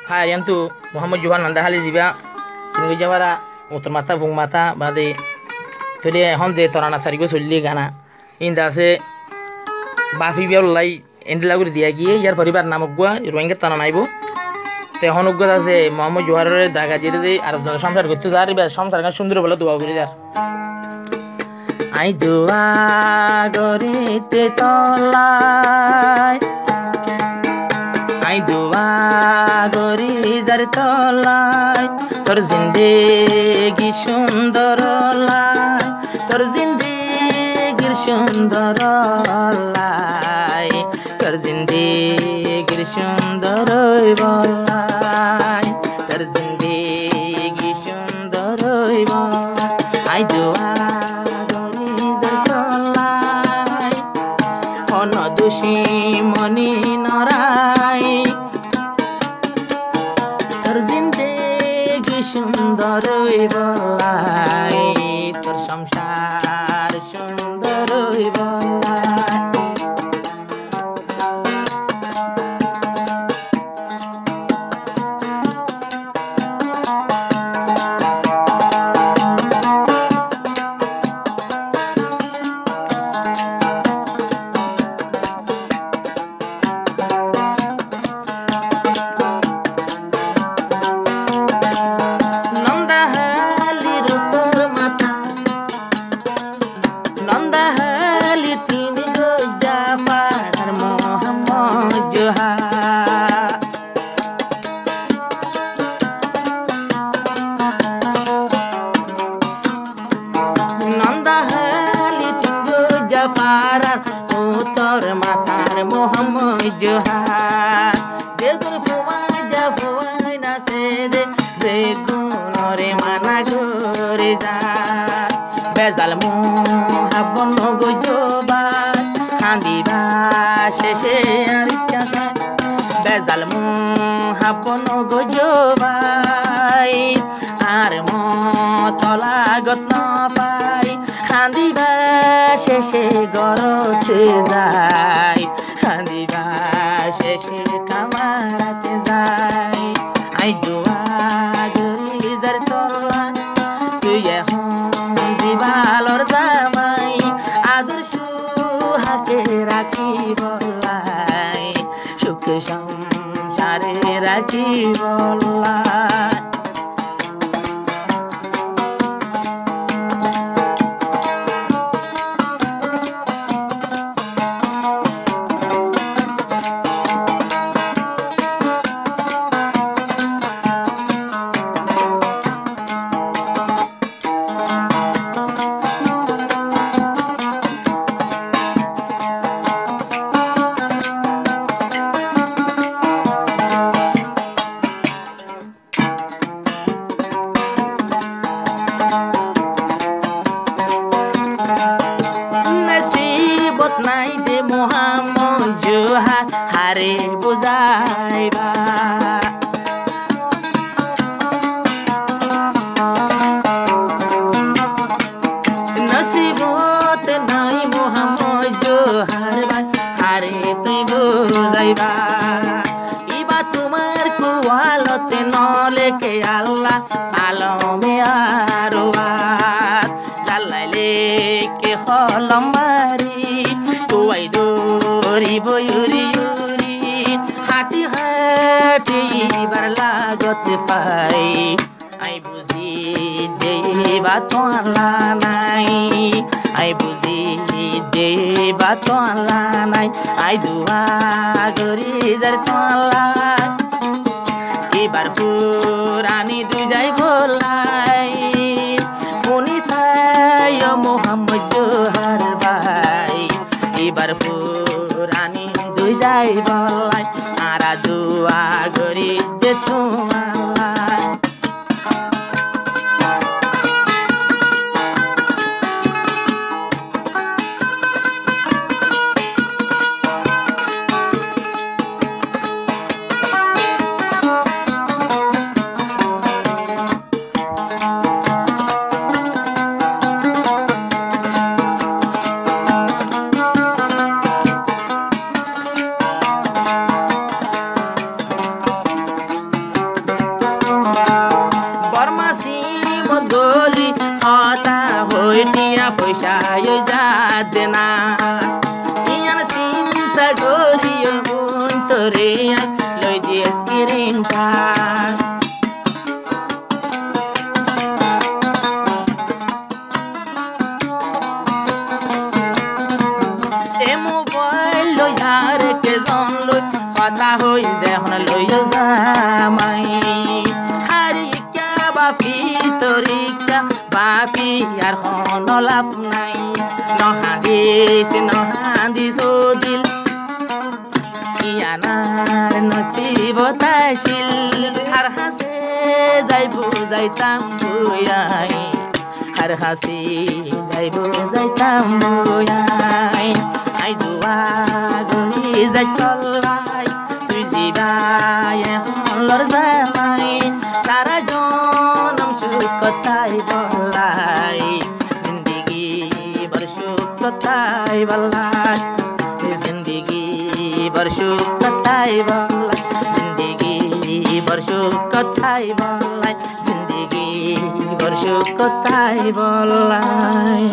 harian tu Muhammad Johan nanda hali jiba tingu jawara utur mata bung mata bade tode honde torana sarigo solli gana inda se bafi biol lai endi lagur dia giye yar paribar namugwa roinge tana naibo te honugga আছে Muhammad Johaরের দাগা জেরে দে আর সংসার করতে যারি বা সংসার গান সুন্দর বলে দোয়া করে যার আই দোয়া গরিতে তলায় আই দোয়া গরি যার তলায় তোর জিন্দেগি সুন্দর লাই তোর জিন্দেগির সুন্দর লাই তোর জিন্দেগির সুন্দর বলাই তোর জিন্দেগি সুন্দর বলাই আই দোয়া গরি যার তলায় অন দোষী মনি নরাই তোর জিন্দেগি সুন্দর বলাই তোর সংসার সুন্দর বলাই তোর মাতার মোহাম্মদ জোহার বেগুন ফুমাই যা ফুমাই না সে দে বেগুনরে মানা করে যা বেজাল মোহাবন গজোবার হাঁদিবা শেষে আর কাছে বেজাল মোহাবন গজোবাই আর মতলা গত পাই হাঁদিবা শেষে গরতে যাই হাঁদিবা শেষে কামাতে যাই আই দোয়া গরি যার তলা তুই এখন জিবালর জামাই আদর সুহাকে রাখি বলাই সুখ সংসারে রাখি বলাই নাই দে মোহাম্মদ জোহার হারে বুঝাইবা নসিবত নাই মোহাম্মদ জোহার ভাই হারে তুই বুঝাইবা ইবা তোমার কুয়ালতে নলেকে আল্লাহ আলমে আরোয়ার জালাইলে কে হলম ওই দোরি বয়ুরি ইউরি হাঁটি হাঁটি বার লাগতে পাই আই বুঝি দেবা তোলা নাই আই বুঝি দেবা তোলা নাই আই দুয়া গরি যার তোলা এবার পুরানি দুই যাই বলাই ফোনি সাই মোহাম্মদ জোহার ভাই এবার পুরানি দুই যাই বলাই আরা দুয়া গরি দে তোমার স্ক্রিন টাচ মোবাইল লই আর কেজন লই কথা হই যেখন লই জামাই হারিকা বাফি তরিকা বাফি আর হন লাভ নাই নহাদিস দিল ইয়ানার নসিবত আসিল আর হাসে যাইব যাইতাম বয়াই আর হাসি যাইব যাইতাম বয়াই আই দুয়া গলি যাই তলাই তুই জিবাই হলর জামাই সারা জনম সুখ কথাই বলাই জিন্দগি বড় সুখ কথাই বলাই জিন্দগি বড় সুখ কথাই বলাই জিন্দগি বড় সুখ কথাই বলাই জিন্দগি বড় সুখ কথাই বলাই